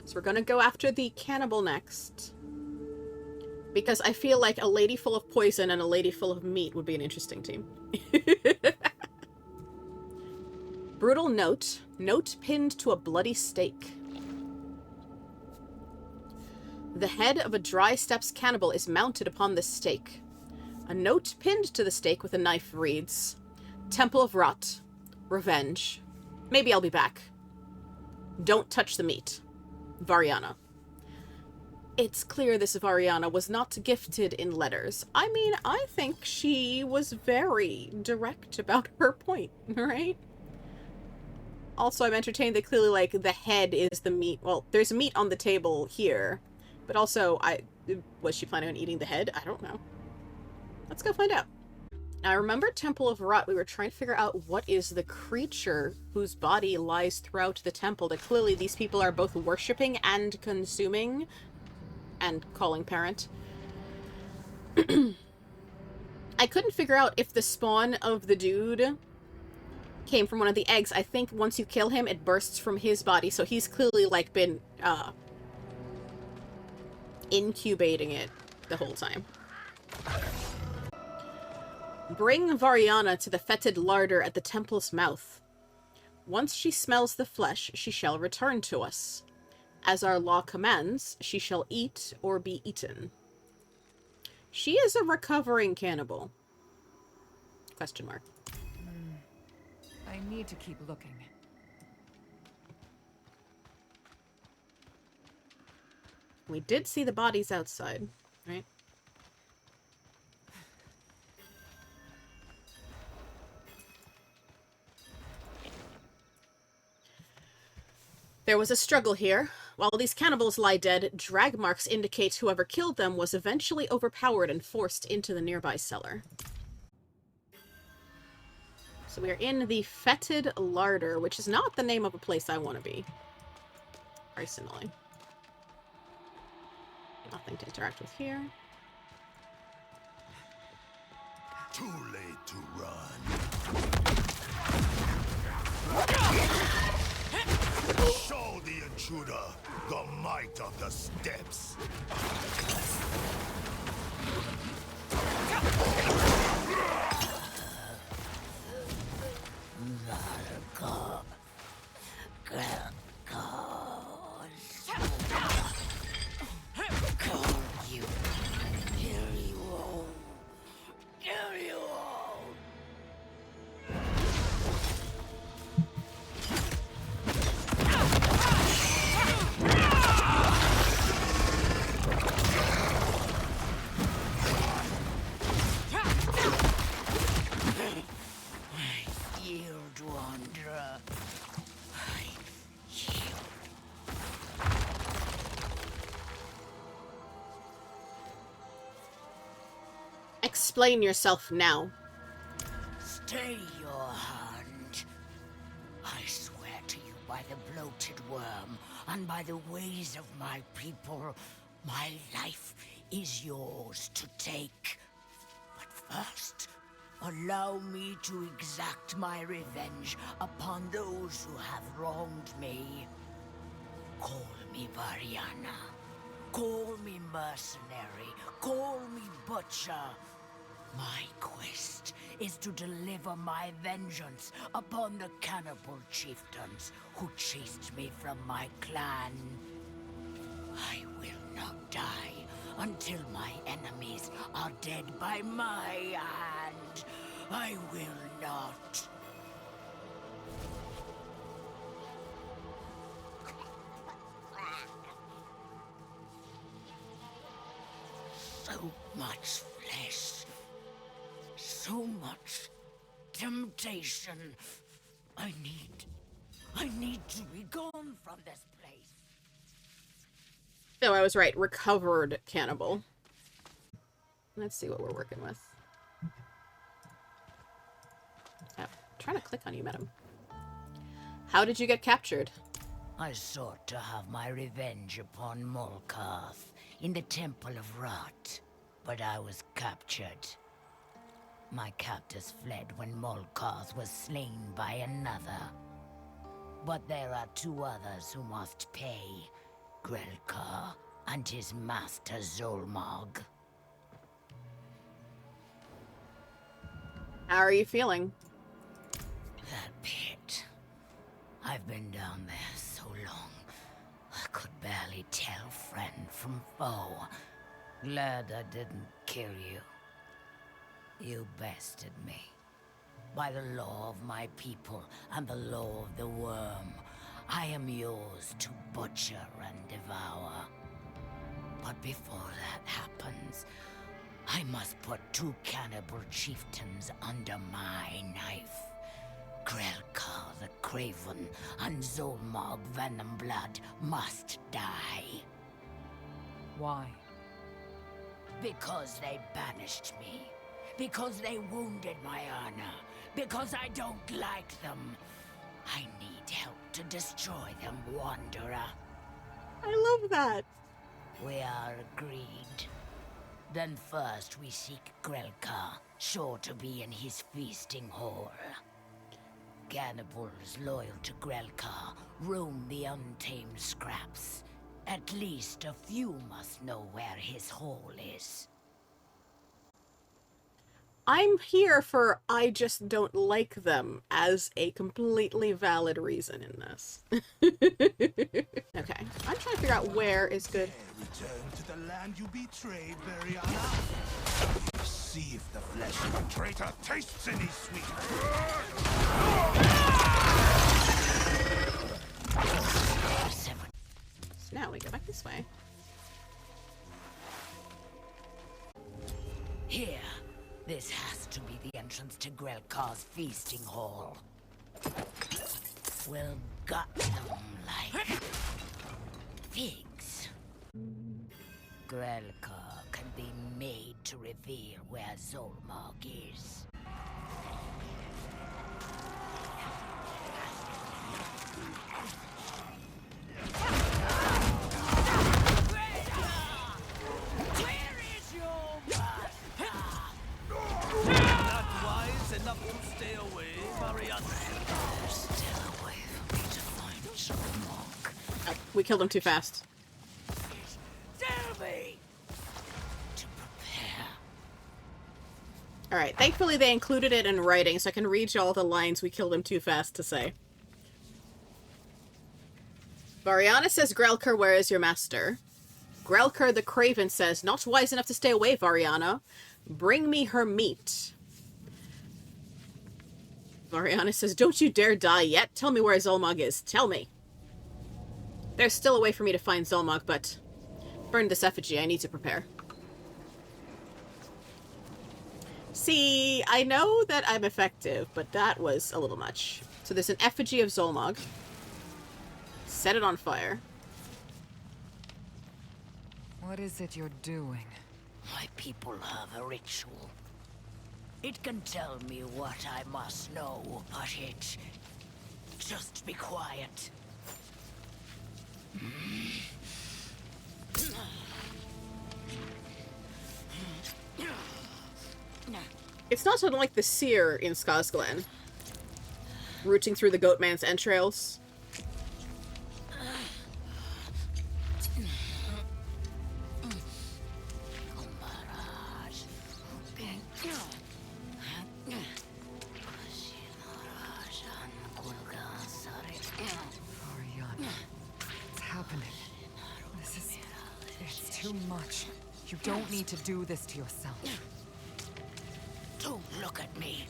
So we're gonna go after the cannibal next. Because I feel like a lady full of poison and a lady full of meat would be an interesting team. Brutal note. Note pinned to a bloody stake. The head of a Dry Steppes cannibal is mounted upon the stake. A note pinned to the stake with a knife reads, Temple of Rot. Revenge. Maybe I'll be back. Don't touch the meat. Varyana. It's clear this Varyana was not gifted in letters. I mean, I think she was very direct about her point, right? Also, I'm entertained that clearly, like, the head is the meat. Well, there's meat on the table here. But also, was she planning on eating the head? I don't know. Let's go find out. Now, I remember Temple of Rot, we were trying to figure out what is the creature whose body lies throughout the temple that clearly these people are both worshipping and consuming and calling parent. I couldn't figure out if the spawn of the dude came from one of the eggs. I think once you kill him, it bursts from his body, so he's clearly, like, been, incubating it the whole time. Bring Varyana to the Fetid Larder at the temple's mouth. Once she smells the flesh, she shall return to us. As our law commands, she shall eat or be eaten. She is a recovering cannibal. Question mark. I need to keep looking. We did see the bodies outside, right? There was a struggle here. While these cannibals lie dead, drag marks indicate whoever killed them was eventually overpowered and forced into the nearby cellar. So we are in the Fetid Larder, which is not the name of a place I want to be. Personally. Nothing to interact with here. Too late to run. Show the intruder the might of the steppes. Grelkar. You. Kill you all. Kill you all. Yield, wanderer. Yield. Explain yourself now. Stay your hand. I swear to you by the bloated worm and by the ways of my people, my life is yours to take. But first, allow me to exact my revenge upon those who have wronged me. Call me Varyana. Call me mercenary. Call me butcher. My quest is to deliver my vengeance upon the cannibal chieftains who chased me from my clan. I will not die until my enemies are dead by my hand. I will not. So much flesh. So much temptation. I need to be gone from this place. No, I was right. Recovered cannibal. Let's see what we're working with. Oh, trying to click on you, madam. How did you get captured? I sought to have my revenge upon Molkarth in the Temple of Rot, but I was captured. My captors fled when Molkarth was slain by another. But there are two others who must pay. Grelkar and his master Zolmog. How are you feeling? That pit. I've been down there so long, I could barely tell friend from foe. Glad I didn't kill you. You bested me. By the law of my people and the law of the worm, I am yours to butcher and devour. But before that happens, I must put 2 cannibal chieftains under my knife. Grelkar the Craven and Zolmog Venomblood must die. Why? Because they banished me. Because they wounded my honor. Because I don't like them. I need help to destroy them, Wanderer. I love that. We are agreed. Then first we seek Grelkar, sure to be in his feasting hall. Cannibals loyal to Grelkar roam the untamed scraps. At least a few must know where his hall is. I'm here for I just don't like them as a completely valid reason in this. Okay, I'm trying to figure out where is good. Return to the land you betrayed, Varyana. See if the flesh of a traitor tastes any sweet. So now we go back this way. Here. This has to be the entrance to Grelkar's feasting hall. We'll gut them like pigs. Grelkar can be made to reveal where Zolmog is. Where is your enough to stay away, Varyana. There's still a way for me to find Zolmog. Oh, we killed him too fast. Tell me to prepare. Alright, thankfully they included it in writing so I can read you all the lines we killed him too fast to say. Varyana says, Grelkar, where is your master? Grelkar the Craven says, not wise enough to stay away, Varyana. Bring me her meat. Varyana says, don't you dare die yet. Tell me where Zolmog is. Tell me. There's still a way for me to find Zolmog, but burn this effigy. I need to prepare. See, I know that I'm effective, but that was a little much. So there's an effigy of Zolmog. Set it on fire. What is it you're doing? My people have a ritual. It can tell me what I must know, but it... just be quiet. It's not unlike the seer in Skazglen. Rooting through the goatman's entrails. Too much. You don't need to do this to yourself. Don't look at me.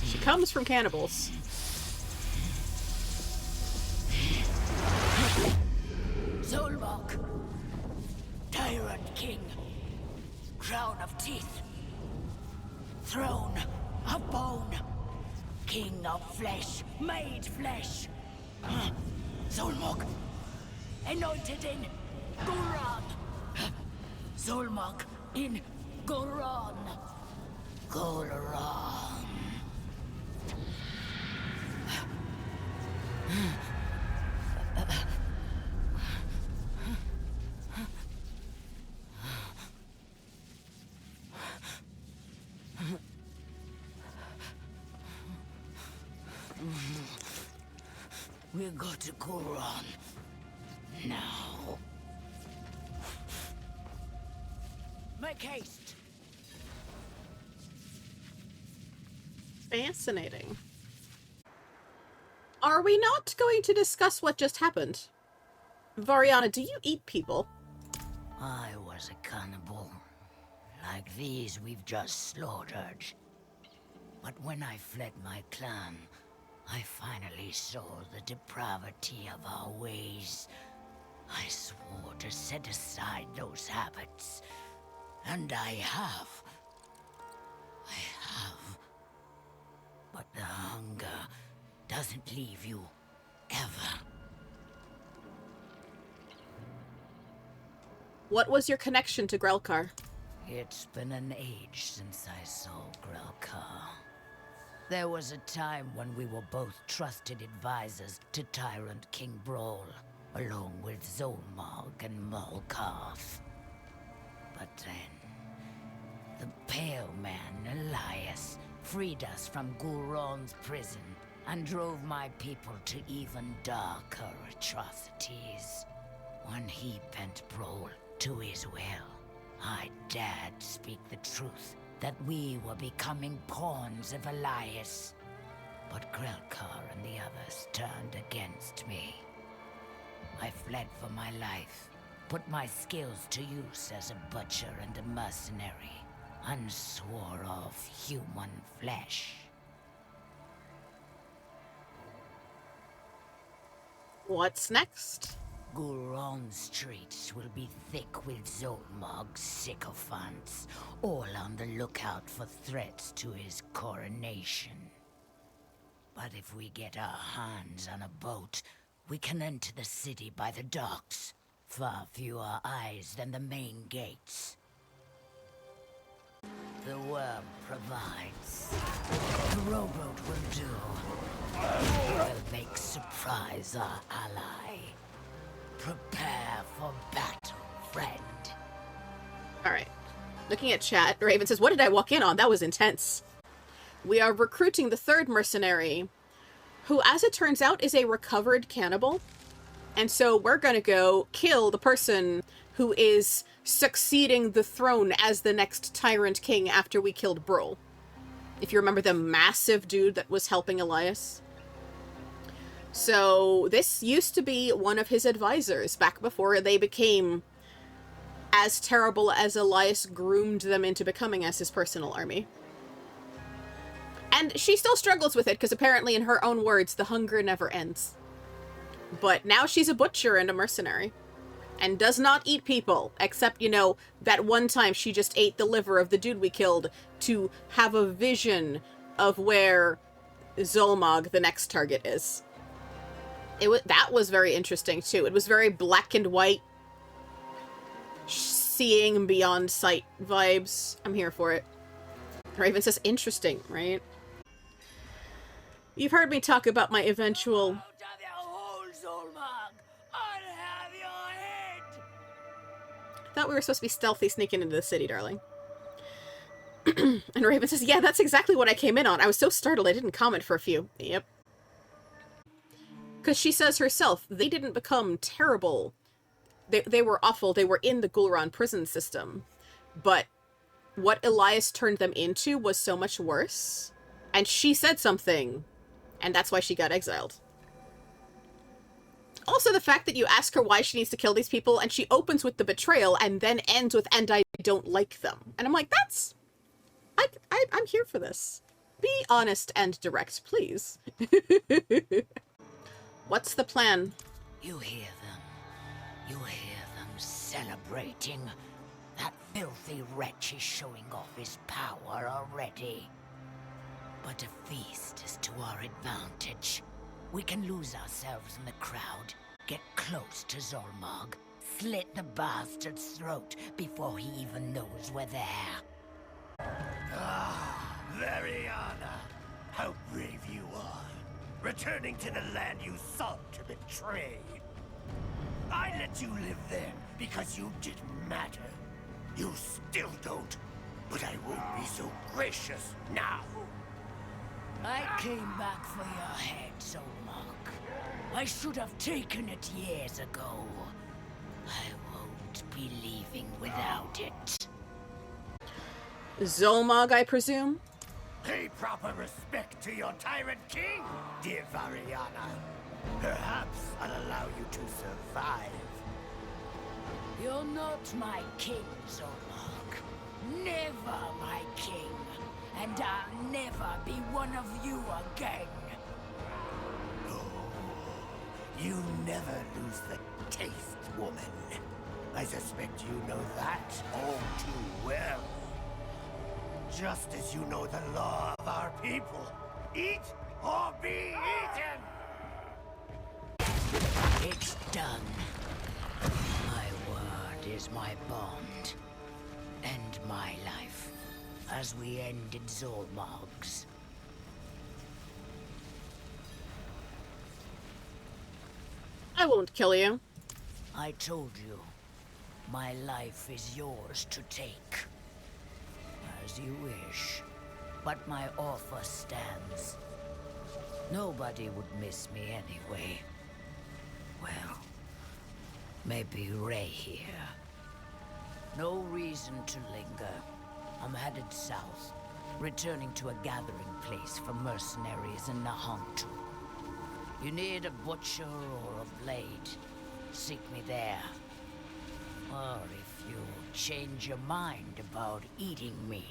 She comes from cannibals. Zolmog. Tyrant King. Crown of teeth. Throne of bone. King of flesh. Made flesh. Zolmog. Anointed in Guulrahn. Zolmog in Guulrahn. Guulrahn. We go to Guulrahn. Now. Make haste. Fascinating. Are we not going to discuss what just happened? Varyana, do you eat people? I was a cannibal. Like these we've just slaughtered. But when I fled my clan, I finally saw the depravity of our ways. I swore to set aside those habits. And I have. But the hunger doesn't leave you ever. What was your connection to Grelkar? It's been an age since I saw Grelkar. There was a time when we were both trusted advisors to Tyrant King Brawl, along with Zolmog and Malkarth. But then, the Pale Man, Elias, freed us from Guulrahn's prison and drove my people to even darker atrocities. When he bent Brawl to his will, I dared speak the truth that we were becoming pawns of Elias. But Grelkar and the others turned against me. I fled for my life, put my skills to use as a butcher and a mercenary, and swore off human flesh. What's next? Guulrahn's streets will be thick with Zolmog's sycophants, all on the lookout for threats to his coronation. But if we get our hands on a boat, we can enter the city by the docks. Far fewer eyes than the main gates. The worm provides. The rowboat will do. We'll make surprise our ally. Prepare for battle, friend. Alright. Looking at chat, Raven says, what did I walk in on? That was intense. We are recruiting the third mercenary, who, as it turns out, is a recovered cannibal. And so we're gonna go kill the person who is succeeding the throne as the next Tyrant King after we killed Brawl. If you remember the massive dude that was helping Elias. So this used to be one of his advisors back before they became as terrible as Elias groomed them into becoming as his personal army. And she still struggles with it because apparently, in her own words, the hunger never ends. But now she's a butcher and a mercenary. And does not eat people, except, you know, that one time she just ate the liver of the dude we killed to have a vision of where Zolmog, the next target, is. That was very interesting, too. It was very black and white, seeing beyond sight vibes. I'm here for it. Raven says, interesting, right? You've heard me talk about my eventual... Thought we were supposed to be stealthy sneaking into the city, darling. And Raven says, yeah, that's exactly what I came in on. I was so startled I didn't comment for a few. Yep. Because she says herself, they didn't become terrible. They were awful. They were in the Guulrahn prison system. But what Elias turned them into was so much worse. And she said something. And that's why she got exiled. Also, the fact that you ask her why she needs to kill these people, and she opens with the betrayal, and then ends with, and I don't like them. And I'm like, that's... I'm here for this. Be honest and direct, please. What's the plan? You hear them. You hear them celebrating. That filthy wretch is showing off his power already. But a feast is to our advantage. We can lose ourselves in the crowd, get close to Zolmog, slit the bastard's throat before he even knows we're there. Ah, Varyana, how brave you are. Returning to the land you sought to betray. I let you live there because you didn't matter. You still don't, but I won't be so gracious now. I came back for your head, Zolmog. I should have taken it years ago. I won't be leaving without it. Zolmog, I presume? Pay proper respect to your tyrant king, dear Varyana. Perhaps I'll allow you to survive. You're not my king, Zolmog. Never my king. And I'll never be one of you again. You never lose the taste, woman. I suspect you know that all too well. Just as you know the law of our people. Eat or be eaten! It's done. My word is my bond. End my life, as we ended Zolmog's. I won't kill you. I told you, my life is yours to take. As you wish, but my offer stands. Nobody would miss me anyway. Well, maybe Ray here. No reason to linger. I'm headed south, returning to a gathering place for mercenaries in Nahontu. You need a butcher or a blade, seek me there. Or if you change your mind about eating me.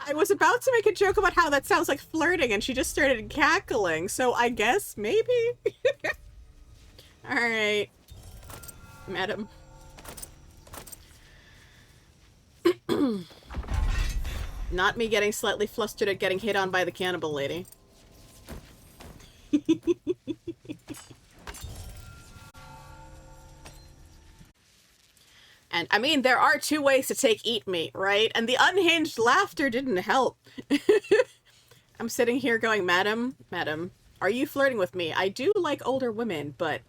I was about to make a joke about how that sounds like flirting, and she just started cackling, so I guess maybe? Alright. Madam. Not me getting slightly flustered at getting hit on by the cannibal lady. And, I mean, there are two ways to take eat meat, right? And the unhinged laughter didn't help. I'm sitting here going, Madam, are you flirting with me? I do like older women, but...